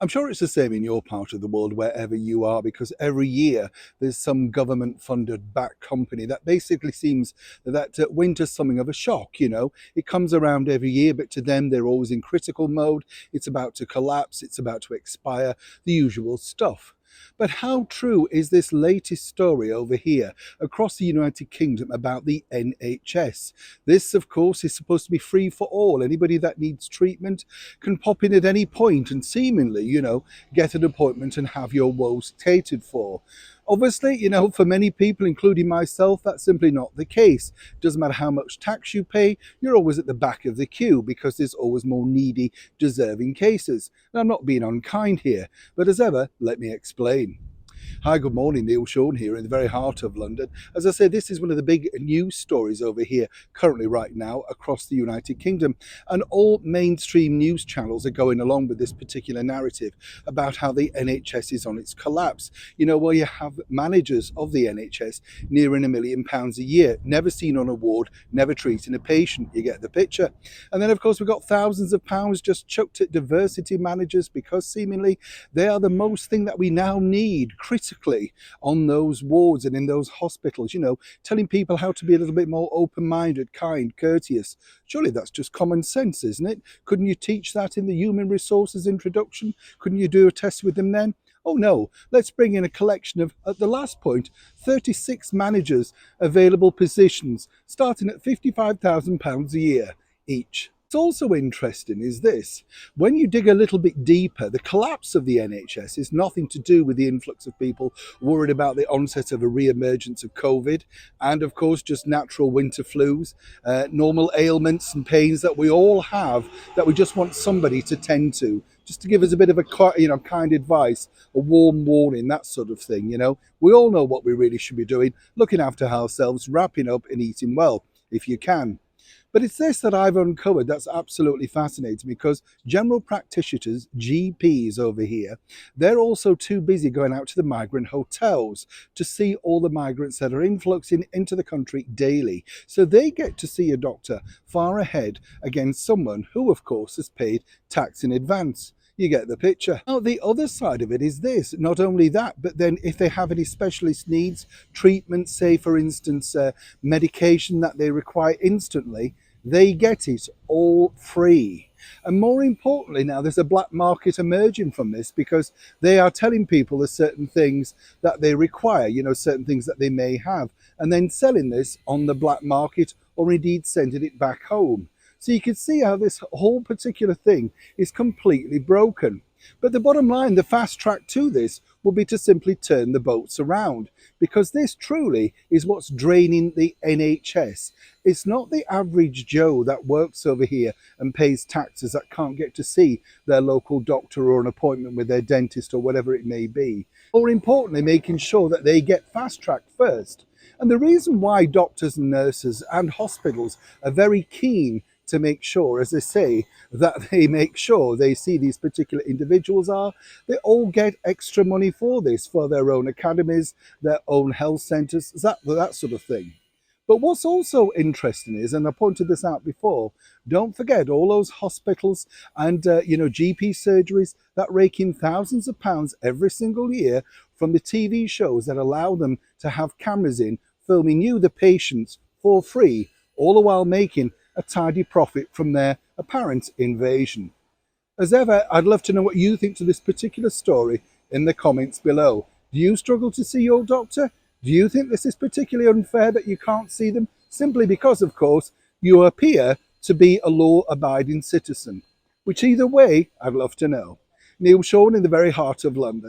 I'm sure it's the same in your part of the world, wherever you are, because every year there's some government funded back company that basically seems that winter's something of a shock. It comes around every year, but to them, they're always in critical mode. It's about to collapse, it's about to expire, the usual stuff. But how true is this latest story over here across the United Kingdom about the NHS? This, of course, is supposed to be free for all. Anybody that needs treatment can pop in at any point and seemingly, get an appointment and have your woes catered for. Obviously, for many people, including myself, that's simply not the case. Doesn't matter how much tax you pay, you're always at the back of the queue because there's always more needy, deserving cases. And I'm not being unkind here, but as ever, let me explain. Hi, good morning. Neil Sean here in the very heart of London. As I said, this is one of the big news stories over here currently right now across the United Kingdom. And all mainstream news channels are going along with this particular narrative about how the NHS is on its collapse. Where you have managers of the NHS nearing £1 million a year, never seen on a ward, never treating a patient. You get the picture. And then, of course, we've got thousands of pounds just chucked at diversity managers because seemingly they are the most thing that we now need critically on those wards and in those hospitals, telling people how to be a little bit more open-minded, kind, courteous. Surely that's just common sense, isn't it? Couldn't you teach that in the human resources introduction? Couldn't you do a test with them then? Oh no, let's bring in a collection of, at the last point, 36 managers, available positions, starting at £55,000 a year each. What's also interesting is this: when you dig a little bit deeper, the collapse of the NHS is nothing to do with the influx of people worried about the onset of a re-emergence of COVID and, of course, just natural winter flus, normal ailments and pains that we all have that we just want somebody to tend to, just to give us a bit of a kind advice, a warm warning, that sort of thing. We all know what we really should be doing: looking after ourselves, wrapping up and eating well, if you can. But it's this that I've uncovered that's absolutely fascinating, because general practitioners, GPs over here, they're also too busy going out to the migrant hotels to see all the migrants that are influxing into the country daily. So they get to see a doctor far ahead against someone who, of course, has paid tax in advance. You get the picture. Now, the other side of it is this: not only that, but then if they have any specialist needs, treatment, say for instance, medication that they require instantly, they get it all free. And more importantly, now there's a black market emerging from this, because they are telling people the certain things that they require, certain things that they may have, and then selling this on the black market, or indeed sending it back home. So you can see how this whole particular thing is completely broken. But the bottom line, the fast track to this, will be to simply turn the boats around, because this truly is what's draining the NHS. It's not the average Joe that works over here and pays taxes that can't get to see their local doctor or an appointment with their dentist or whatever it may be. More importantly, making sure that they get fast tracked first. And the reason why doctors and nurses and hospitals are very keen to make sure, as they say, that they make sure they see these particular individuals are, they all get extra money for this, for their own academies, their own health centres, that sort of thing. But what's also interesting is, and I pointed this out before, don't forget all those hospitals and GP surgeries that rake in thousands of pounds every single year from the TV shows that allow them to have cameras in filming you, the patients, for free, all the while making a tidy profit from their apparent invasion. As ever, I'd love to know what you think to this particular story in the comments below. Do you struggle to see your doctor? Do you think this is particularly unfair that you can't see them, simply because, of course, you appear to be a law-abiding citizen? Which either way, I'd love to know. Neil Sean in the very heart of London.